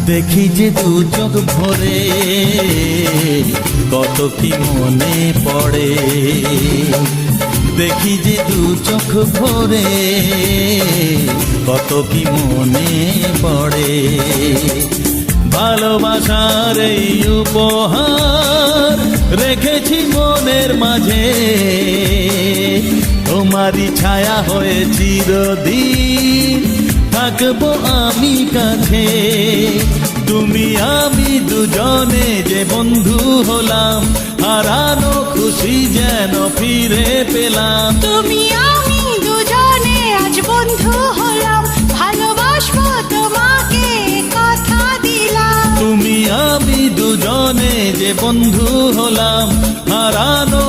দেখি যে দু চোখ ভরে কত কি মনে পড়ে, দেখি যে দু চোখ ভরে কত কি মনে পড়ে। ভালোবাসার এই উপহার রেখেছি মনের মাঝে, তোমারই ছায়া হয়ে চিরদিন থাকবো আমি কাছে। তুমি আমি দুজনে যে বন্ধু হলাম, হারানো খুশি যেন ফিরে পেলাম। তুমি আমি দুজনে আজ বন্ধু হলাম, ভালোবাসবো তোমাকে কথা দিলাম। তুমি আমি দুজনে যে বন্ধু হলাম, হারানো